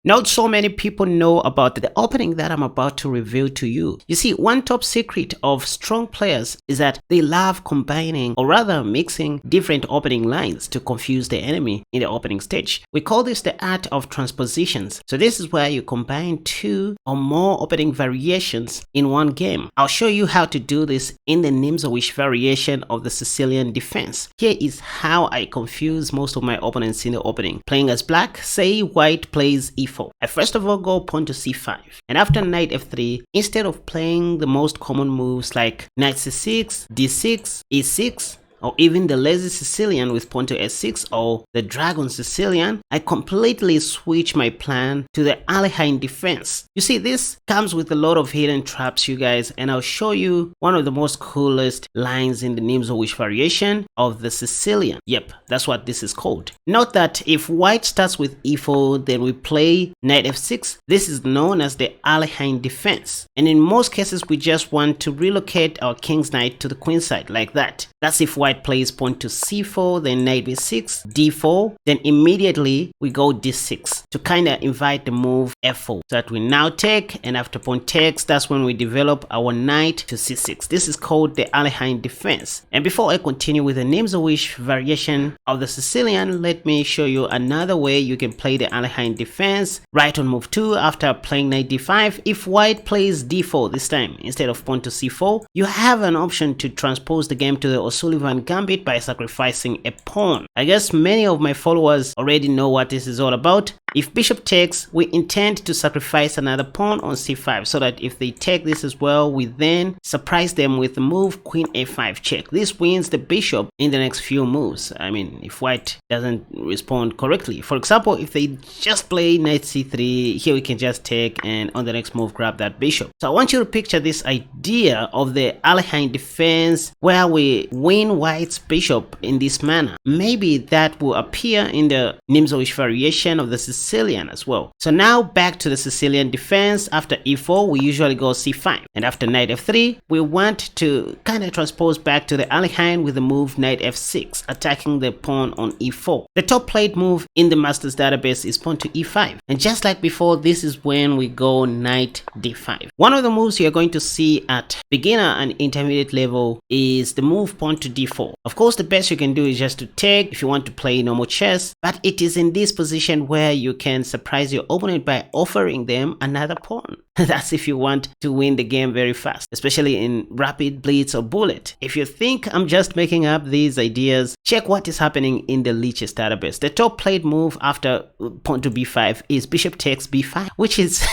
Not so many people know about the opening that I'm about to reveal to you. You see, one top secret of strong players is that they love combining, or rather mixing, different opening lines to confuse the enemy in the opening stage. We call this the art of transpositions. So this is where you combine two or more opening variations in one game. I'll show you how to do this in the Nimzowitsch variation of the Sicilian defense. Here is how I confuse most of my opponents in the opening. Playing as black, say white plays e4. I first of all go pawn to c5, and after knight f3, instead of playing the most common moves like knight c6, d6, e6, or even the lazy Sicilian with pawn to s6 or the dragon Sicilian, I completely switch my plan to the Alekhine defense. You see, this comes with a lot of hidden traps, you guys, and I'll show you one of the most coolest lines in the Nimzowitsch variation of the Sicilian. Yep, that's what this is called. Note that if white starts with e4, then we play knight f6. This is known as the Alekhine defense, and in most cases we just want to relocate our king's knight to the queen side like that. That's if white plays pawn to c4, then knight b6, d4, then immediately we go d6 to kind of invite the move f4. So that we now take, and after pawn takes, that's when we develop our knight to c6. This is called the Alekhine defense. And before I continue with the Nimzowitsch variation of the Sicilian, let me show you another way you can play the Alekhine defense. Right on move 2, after playing knight d5, if white plays d4 this time instead of pawn to c4, you have an option to transpose the game to the O'Sullivan gambit by sacrificing a pawn. I guess many of my followers already know what this is all about. If bishop takes, we intend to sacrifice another pawn on c5 so that if they take this as well, we then surprise them with the move queen a5 check. This wins the bishop in the next few moves. I mean, if white doesn't respond correctly. For example, if they just play knight c3, here we can just take and on the next move grab that bishop. So I want you to picture this idea of the Alekhine defense where we win white's bishop in this manner. Maybe that will appear in the Nimzowitsch variation of the Sicilian as well. So now back to the Sicilian defense. After e4, we usually go c5, and after knight f3, we want to kind of transpose back to the Alekhine with the move knight f6, attacking the pawn on e4. The top played move in the master's database is pawn to e5, and just like before, this is when we go knight d5. One of the moves you're going to see at beginner and intermediate level is the move pawn to d4. Of course, the best you can do is just to take if you want to play normal chess, but it is in this position where you can surprise your opponent by offering them another pawn. That's if you want to win the game very fast, especially in rapid blitz or bullet. If you think I'm just making up these ideas, check what is happening in the Lichess database. The top played move after pawn to b5 is bishop takes b5, which is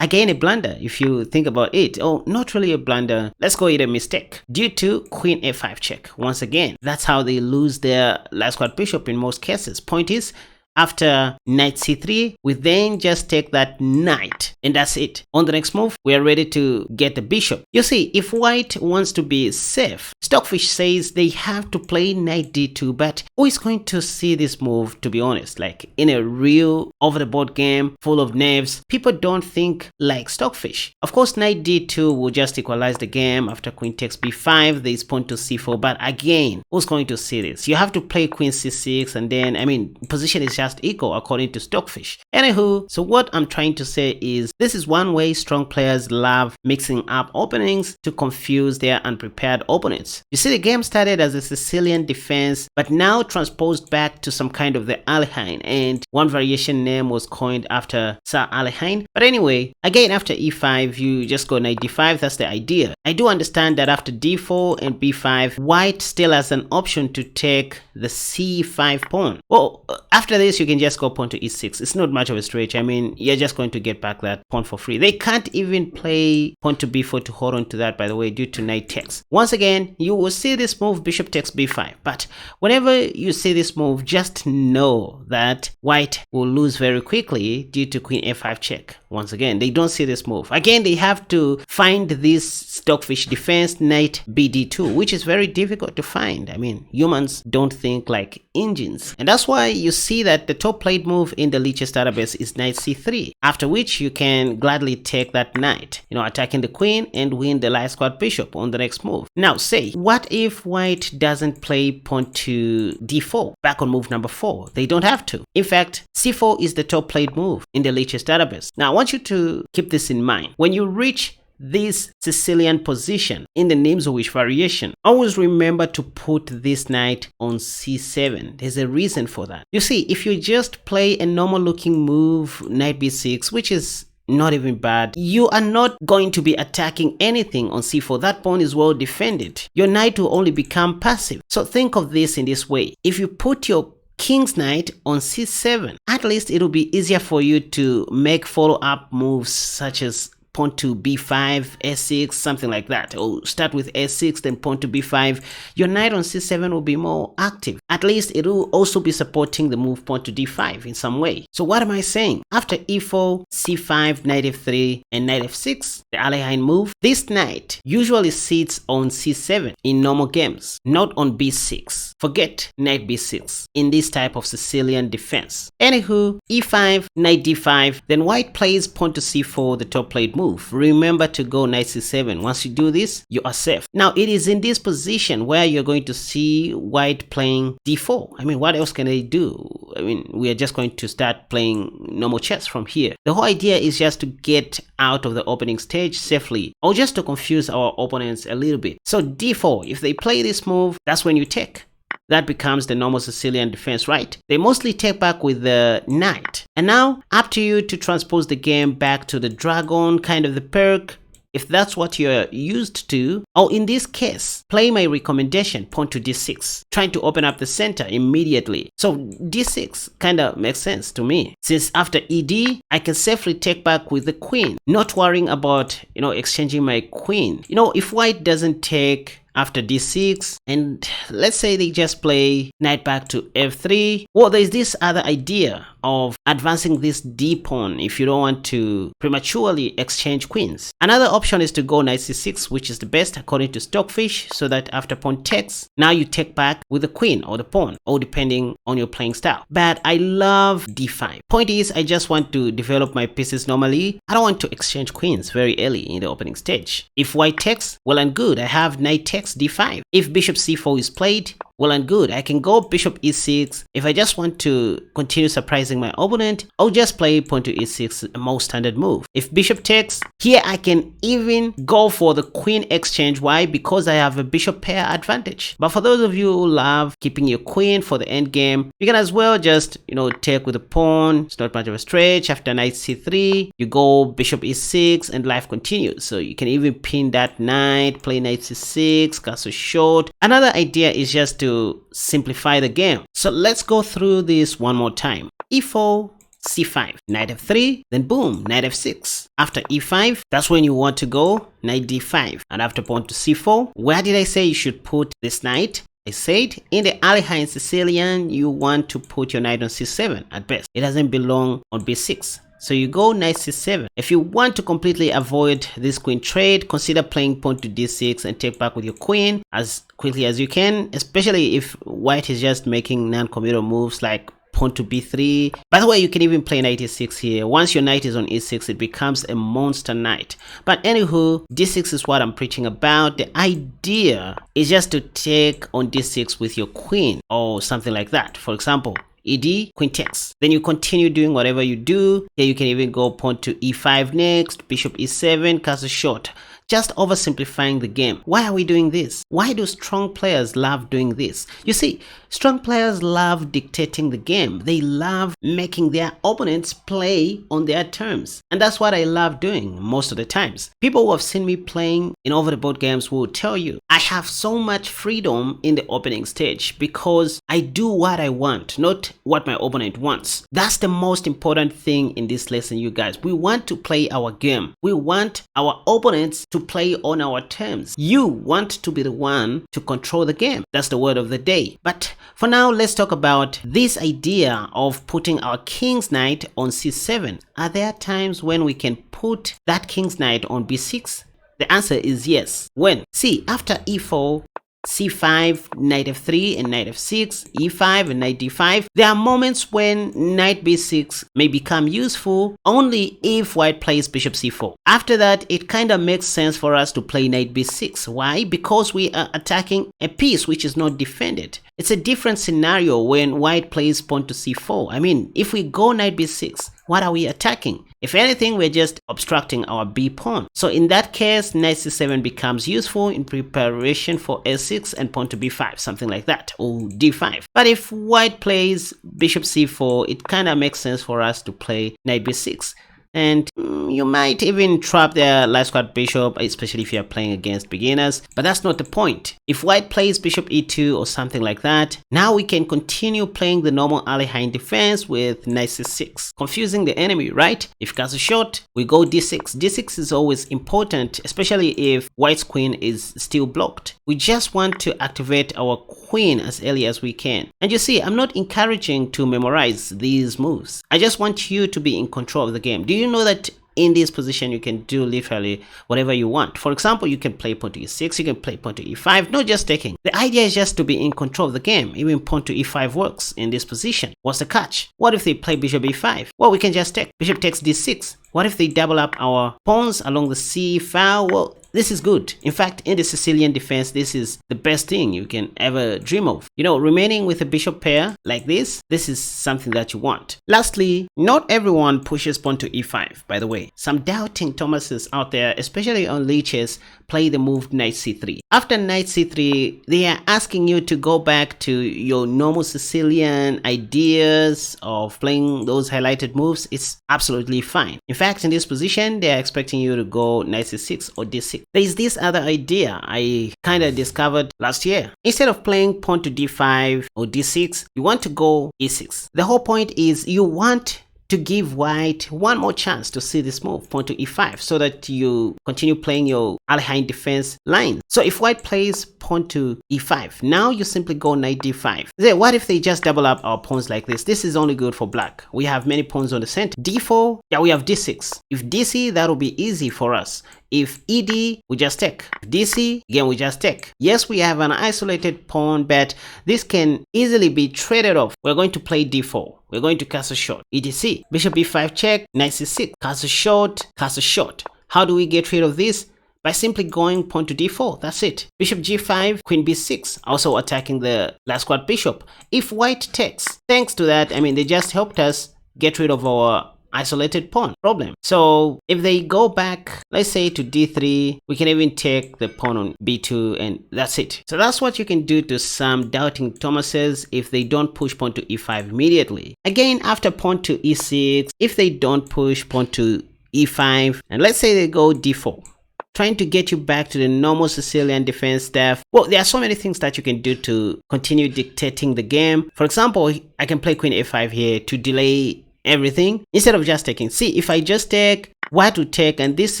again a blunder if you think about it. Oh, not really a blunder, let's call it a mistake due to queen a5 check. Once again, that's how they lose their last squad bishop in most cases. Point is, after knight c3, we then just take that knight, and that's it. On the next move, we are ready to get the bishop. You see, if white wants to be safe, Stockfish says they have to play knight d2, but who is going to see this move, to be honest? Like in a real over-the-board game full of knaves, people don't think like Stockfish. Of course, knight d2 will just equalize the game. After queen takes b5, there is pawn to c4, but again, who's going to see this? You have to play queen c6, and then, I mean, position is just equal according to Stockfish. Anywho, so what I'm trying to say is this is one way strong players love mixing up openings to confuse their unprepared opponents. You see, the game started as a Sicilian defense, but now transposed back to some kind of the Alekhine, and one variation name was coined after Sir Alekhine. But anyway, again, after e5, you just go knight d5. That's the idea. I do understand that after d4 and b5, white still has an option to take the c5 pawn. Well, after this, you can just go pawn to e6. It's not much of a stretch. I mean, you're just going to get back that pawn for free. They can't even play pawn to b4 to hold on to that, by the way, due to knight takes. Once again, you will see this move, bishop takes b5. But whenever you see this move, just know that white will lose very quickly due to queen a5 check. Once again, they don't see this move. Again, they have to find this stockfish defense knight bd2, which is very difficult to find. I mean, humans don't think like engines. And that's why you see that the top played move in the Lichess database is knight c3, after which you can gladly take that knight, attacking the queen and win the light squad bishop on the next move. Now say, what if white doesn't play pawn to d4, back on move number 4? They don't have to. In fact, c4 is the top played move in the Lichess database. Now I want you to keep this in mind. When you reach this Sicilian position in the Nimzowitsch variation, always remember to put this knight on c7. There's a reason for that. You see, if you just play a normal looking move, knight b6, which is not even bad, you are not going to be attacking anything on c4. That pawn is well defended. Your knight will only become passive. So think of this in this way. If you put your king's knight on c7, at least it will be easier for you to make follow-up moves such as pawn to b5, s6, something like that. Or start with s6, then pawn to b5. Your knight on c7 will be more active. At least it will also be supporting the move pawn to d5 in some way. So what am I saying? After e4, c5, knight f3, and knight f6, the Alekhine move, this knight usually sits on c7 in normal games, not on b6. Forget knight b6 in this type of Sicilian defense. Anywho, e5, knight d5, then white plays pawn to c4, the top played move. Remember to go knight c7. Once you do this, you are safe. Now it is in this position where you're going to see white playing d4. I mean, what else can they do? I mean, we are just going to start playing normal chess from here. The whole idea is just to get out of the opening stage safely, or just to confuse our opponents a little bit. So d4, if they play this move, that's when you take. That becomes the normal Sicilian defense, right? They mostly take back with the knight. And now, up to you to transpose the game back to the dragon, kind of the perk, if that's what you're used to. Or in this case, play my recommendation, pawn to d6, trying to open up the center immediately. So d6 kind of makes sense to me, since after ed, I can safely take back with the queen, not worrying about, exchanging my queen. If white doesn't take after d6, and let's say they just play knight back to f3, well, there's this other idea of advancing this d pawn if you don't want to prematurely exchange queens. Another option is to go knight c6, which is the best according to Stockfish, so that after pawn takes, now you take back with the queen or the pawn, or depending on your playing style. But I love d5. Point is, I just want to develop my pieces normally. I don't want to exchange queens very early in the opening stage. If white takes, well and good, I have knight takes d5. If bishop c4 is played, well and good, I can go bishop e6. If I just want to continue surprising my opponent, I'll just play pawn to e6, a most standard move. If bishop takes, here I can even go for the queen exchange. Why? Because I have a bishop pair advantage. But for those of you who love keeping your queen for the end game, you can as well just, take with the pawn. It's not much of a stretch. After knight c3, you go bishop e6 and life continues. So you can even pin that knight, play knight c6, castle short. Another idea is just to simplify the game. So let's go through this one more time. e4, c5, knight f3, then boom, knight f6. After e5, that's when you want to go knight d5. And after pawn to c4, where did I say you should put this knight? I said in the Alekhine Sicilian, you want to put your knight on c7 at best. It doesn't belong on b6. So you go knight c7. If you want to completely avoid this queen trade, consider playing pawn to d6 and take back with your queen as quickly as you can, especially if white is just making non-committal moves like pawn to b3. By the way, you can even play knight e6 here. Once your knight is on e6, it becomes a monster knight. But anywho, d6 is what I'm preaching about. The idea is just to take on d6 with your queen or something like that. For example, ed, queen takes. Then you continue doing whatever you do. Here you can even go pawn to e5 next, bishop e7, castle short. Just oversimplifying the game. Why are we doing this? Why do strong players love doing this? You see, strong players love dictating the game. They love making their opponents play on their terms. And that's what I love doing most of the times. People who have seen me playing in over-the-board games will tell you, I have so much freedom in the opening stage because I do what I want, not what my opponent wants. That's the most important thing in this lesson, you guys. We want to play our game. We want our opponents to play on our terms. You want to be the one to control the game. That's the word of the day. But for now, let's talk about this idea of putting our king's knight on c7. Are there times when we can put that king's knight on b6? The answer is yes. When? See, after e4, c5, knight f3 and knight f6, e5 and knight d5. There are moments when knight b6 may become useful only if white plays bishop c4. After that, it kind of makes sense for us to play knight b6. Why? Because we are attacking a piece which is not defended. It's a different scenario when white plays pawn to c4. I mean, if we go knight b6, what are we attacking? If anything, we're just obstructing our b pawn. So in that case, knight c7 becomes useful in preparation for a6 and pawn to b5, something like that, or d5. But if white plays bishop c4, it kind of makes sense for us to play knight b6. And you might even trap their light squad bishop, especially if you're playing against beginners. But that's not the point. If white plays bishop e2 or something like that, now we can continue playing the normal Alekhine defense with knight c6, confusing the enemy, right? If castle short, we go d6. d6 is always important, especially if white's queen is still blocked. We just want to activate our queen as early as we can. And you see, I'm not encouraging to memorize these moves. I just want you to be in control of the game. Do you know that in this position you can do literally whatever you want? For example, you can play pawn to e6, you can play pawn to e5, not just taking. The idea is just to be in control of the game. Even pawn to e5 works in this position. What's the catch? What if they play bishop e5? Well, we can just take. Bishop takes d6. What if they double up our pawns along the c file? Well, this is good. In fact, in the Sicilian defense, this is the best thing you can ever dream of. You know, remaining with a bishop pair like this is something that you want. Lastly, not everyone pushes pawn to e5, by the way. Some doubting Thomases out there, especially on leeches, play the move knight c3. After knight c3, they are asking you to go back to your normal Sicilian ideas of playing those highlighted moves. It's absolutely fine. In fact, in this position, they are expecting you to go knight c6 or d6. There is this other idea I kind of discovered last year. Instead of playing pawn to d5 or d6, you want to go e6. The whole point is you want to give white one more chance to see this move, pawn to e5, so that you continue playing your Alekhine defense line. So if white plays pawn to e5, now you simply go knight d5. Then what if they just double up our pawns like this? This is only good for black. We have many pawns on the center. d4, yeah, we have d6. If dc, that'll be easy for us. If ed, we just take. If dc, again, we just take. Yes, we have an isolated pawn, but this can easily be traded off. We're going to play d4. We're going to castle short. etc. Bishop b5 check, knight c6, castle short, castle short. How do we get rid of this? By simply going pawn to d4. That's it. Bishop g5, queen b6, also attacking the last squad bishop. If white takes, thanks to that, I mean, they just helped us get rid of our isolated pawn problem. So if they go back, let's say to d3, we can even take the pawn on b2, and that's it. So that's what you can do to some doubting Thomases if they don't push pawn to e5 immediately. Again, after pawn to e6, if they don't push pawn to e5, and let's say they go d4, trying to get you back to the normal Sicilian defense stuff. Well, there are so many things that you can do to continue dictating the game. For example, I can play queen a5 here to delay everything instead of just taking. See, if I just take, white would take, and this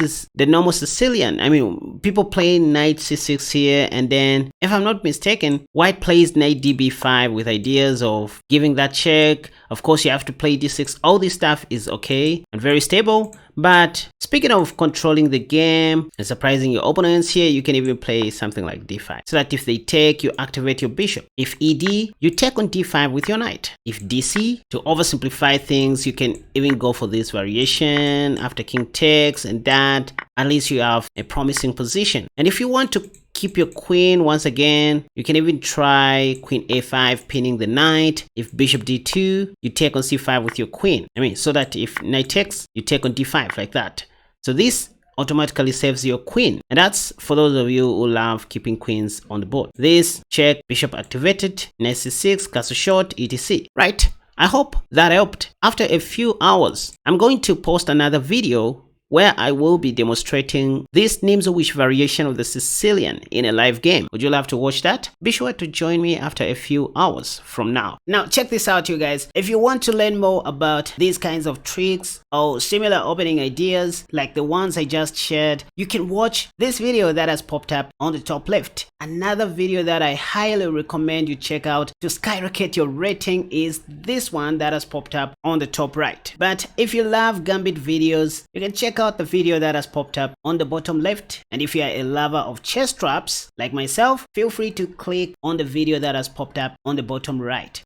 is the normal Sicilian. I mean, people play knight c6 here, and then if I'm not mistaken, white plays knight db5 with ideas of giving that check. Of course, you have to play d6. All this stuff is okay and very stable. But speaking of controlling the game and surprising your opponents here, you can even play something like d5, so that if they take, you activate your bishop. If ed, you take on d5 with your knight. If dc, to oversimplify things, you can even go for this variation after king takes, and that at least you have a promising position. And if you want to keep your queen, once again, you can even try queen a5 pinning the knight. If bishop d2, you take on c5 with your queen. I mean, so that if knight takes, you take on d5 like that. So this automatically saves your queen, and that's for those of you who love keeping queens on the board. This check, bishop activated, knight c6, castle short, etc. Right? I hope that helped. After a few hours, I'm going to post another video where I will be demonstrating this Nimzowitsch variation of the Sicilian in a live game. Would you love to watch that? Be sure to join me after a few hours from now. Now check this out, you guys. If you want to learn more about these kinds of tricks or similar opening ideas like the ones I just shared, you can watch this video that has popped up on the top left. Another video that I highly recommend you check out to skyrocket your rating is this one that has popped up on the top right. But if you love gambit videos, you can check out the video that has popped up on the bottom left. And if you are a lover of chess traps like myself, feel free to click on the video that has popped up on the bottom right.